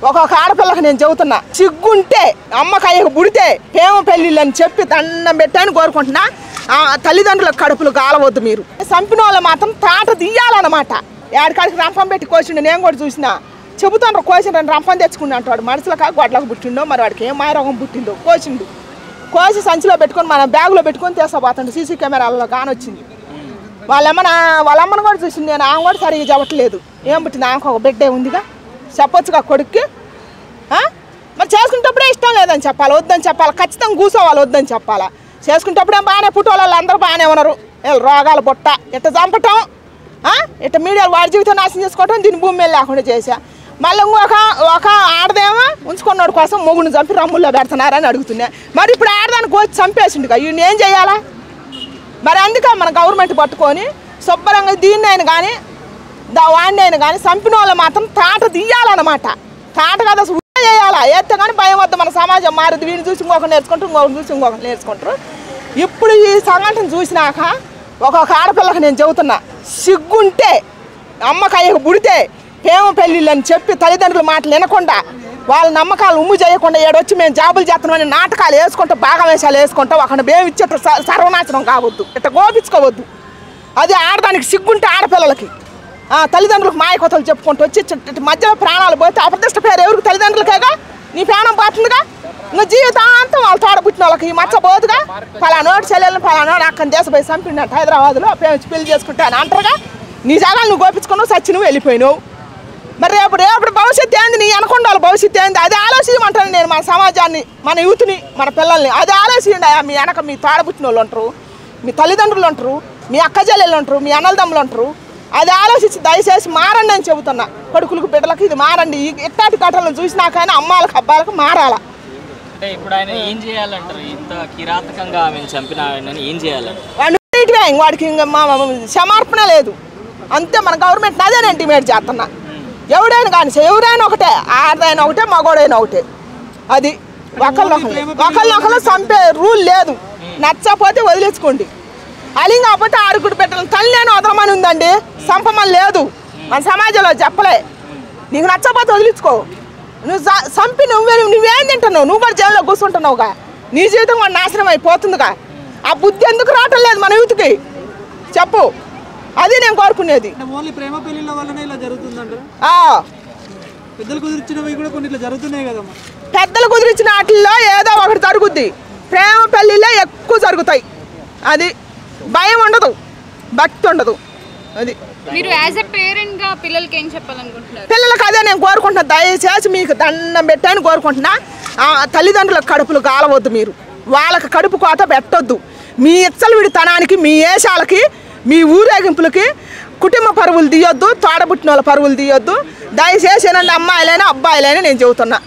ఒక్కొక్క ఆడపిల్లకి నేను చెబుతున్నా, సిగ్గుంటే అమ్మకాయకు పుడితే ప్రేమ పెళ్ళిళ్ళని చెప్పి దండం పెట్టాను కోరుకుంటున్నా. తల్లిదండ్రుల కడుపులు కాలవద్దు. మీరు చంపిన వాళ్ళు మాత్రం తాట తీయాలన్నమాట. ఏడకాడికి రంపం పెట్టి కోసిండు, నేను కూడా చూసినా. చెబుతాను కోసిండు, రంపం తెచ్చుకుని అంటాడు. మనుషులకు గొడ్లకు పుట్టిండో మరి వాడికి ఏం మాయరోగం పుట్టిండో కోసిండు. కోసి సంచిలో పెట్టుకొని మన బ్యాగులో పెట్టుకొని తీసుకోపోతాడు. సీసీ కెమెరాలలో కానొచ్చింది. వాళ్ళమ్మను కూడా చూసింది నేను. ఆమె కూడా సరిగ్గా చెప్పట్లేదు. ఏం పుట్టింది ఆమెకు ఒక బిడ్డే ఉందిగా, చెప్పొచ్చుగా కొడుక్కి. మరి చేసుకునేటప్పుడే ఇష్టం లేదని చెప్పాలి, వద్దని చెప్పాలి. ఖచ్చితంగా కూర్చోవాలి, వద్దని చెప్పాలా. చేసుకునేటప్పుడేం బాగానే పుట్టేవాళ్ళు అందరూ బాగానే ఉన్నారు. వీళ్ళు రోగాలు పుట్ట ఇట్ట చంపటం, ఇట్ట మీడియాలు వాడి జీవితం నాశనం చేసుకోవటం, దీని భూమి మీద లేకుండా చేశా. మళ్ళీ ఒక ఆడదేమో ఉంచుకున్నోడు కోసం మొగుడిని చంపి రమ్ముల్లో పెడుతున్నారని అడుగుతున్నా. మరి ఇప్పుడు ఆడదానికి వచ్చి చంపేసిండుగా, ఈయన ఏం చేయాలా? మరి అందుకే మన గవర్నమెంట్ పట్టుకొని శుభ్రంగా దీన్ని అయినా కానీ వాడిని అయినా కానీ చంపిన వాళ్ళు మాత్రం తాట తీయాలన్నమాట. తాట కదా చేయాలా, ఏస్తే కానీ భయం వద్ద. మన సమాజం మారుద్ది. వీడిని చూసి ఇంకొకరు నేర్చుకుంటారు, ఇంకొకరు చూసి ఇంకొకరు నేర్చుకుంటారు. ఇప్పుడు ఈ సంఘటన చూసినాక ఒక్కొక్క ఆడపిల్లకి నేను చెబుతున్నా, సిగ్గుంటే అమ్మకాయకు పుడితే ప్రేమ పెళ్ళిళ్ళని చెప్పి తల్లిదండ్రుల మాటలు వినకుండా వాళ్ళ నమ్మకాలు ఉమ్ము చేయకుండా ఏడొచ్చి మేము జాబులు చేస్తున్నామని నాటకాలు వేసుకుంటా, బాగా వేషాలు వేసుకుంటా అక్కడ మేము ఇచ్చేట సర్వనాశనం కావద్దు, ఇట్లా గోపించుకోవద్దు. అది ఆడదానికి సిగ్గుంటే ఆడపిల్లలకి తల్లిదండ్రులకు మాయకొతలు చెప్పుకుంటూ వచ్చి మధ్యలో ప్రాణాలు పోతే అప్రదిష్ట పేరు ఎవరికి? తల్లిదండ్రులకేగా. నీ ప్రాణం పోతుందిగా. ఇంకా జీవితాంతం వాళ్ళు తోడబుట్టిన వాళ్ళకి ఈ మచ్చ పోదుగా. పలానోడు చెల్లెలను పలానోడు అక్కడ దేశపోయి చంపిండట హైదరాబాద్లో, ప్రేమించి చేసుకుంటా అని అంటారుగా. నీ జాగాలు నువ్వు గోపించుకున్నావు, సచ్చి నువ్వు వెళ్ళిపోయినావు. మరి రేపు భవిష్యత్తు ఏంది? నీ అనుకున్న వాళ్ళ భవిష్యత్తు ఏంది? అది ఆలోచించమంటాను నేను. మన సమాజాన్ని, మన యూత్ని, మన పిల్లల్ని అది ఆలోచించండి. మీ వెనక మీ తోడబుట్టిన వాళ్ళు ఉంటారు, మీ తల్లిదండ్రులు ఉంటారు, మీ అక్క చెల్లెళ్ళు ఉంటారు, మీ అన్నలదమ్ములు ఉంటారు. అది ఆలోచించి దయచేసి మారండి అని చెబుతున్నా. కొడుకులకు బిడ్డలకు ఇది మారండి. ఇట్లాంటి ఘటనలు చూసినాకైనా అమ్మాలకు అబ్బాయిలకు మారాలా. ఇప్పుడు ఆయన ఏం చేయాలంటారు? ఇంత కిరాతకంగా ఆమెను చంపిన ఆయనని ఏం చేయాలంటారు? వాడికి ఇంకా క్షమార్పణ లేదు. అంతే. మన గవర్నమెంట్ అదే నేను డిమాండ్ చేస్తున్నా. ఎవడైనా కానీ ఎవరైనా ఒకటే, ఆడదైనా ఒకటే, మగోడైనా ఒకటే. అది ఒకళ్ళొకళ్ళు చంపే రూల్ లేదు. నచ్చపోతే వదిలేసుకోండి. అలింగ్ కాకపోతే ఆరుగుడు పెట్టాలి. తల్లిని వదలమని ఉందండి, చంపమని లేదు. మన సమాజంలో చెప్పలే. నీకు నచ్చపోతే వదిలించుకో. నువ్వు చంపి నువ్వేం తింటున్నావు? నువ్వు కూడా జైల్లో కూర్చుంటున్నావుగా. నీ జీవితం కూడా నాశనం అయిపోతుందిగా. ఆ బుద్ధి ఎందుకు రావటం లేదు మన యూత్కి? చెప్పు. అది నేను కోరుకునేది. ప్రేమ పెళ్లిళ్ళ వల్లనే ఇలా జరుగుతుందంటారు. పెద్దలు కుదిరించినవి కూడా కొన్ని ఇట్లా జరుగుతున్నాయి కదమ్మా. పెద్దలు కుదిరించిన వాటిల్లో ఏదో ఒకటి జరుగుద్ది. ప్రేమ పెళ్ళిళ్ళే ఎక్కువ జరుగుతాయి. అది భయం ఉండదు, భక్తి ఉండదు. అది మీరు యాజ్ ఎ పేరెంట్ గా పిల్లలకి ఏం చెప్పాలనుకుంటున్నారు? పిల్లలకి అదే నేను కోరుకుంటున్నా. దయచేసి మీకు దండం పెట్టాను కోరుకుంటున్నా. తల్లిదండ్రులకు కడుపులు కాలవద్దు. మీరు వాళ్ళకి కడుపు కోత పెట్టొద్దు. మీ ఇచ్చలవిడితనానికి, మీ ఏషాలకి, మీ ఊరేగింపులకి కుటుంబ పరువులు తీయొద్దు, తోడబుట్టిన వాళ్ళ పరువులు తీయొద్దు. దయచేసి ఏనండి, అమ్మాయిలైనా అబ్బాయిలైనా నేను చెబుతున్నా.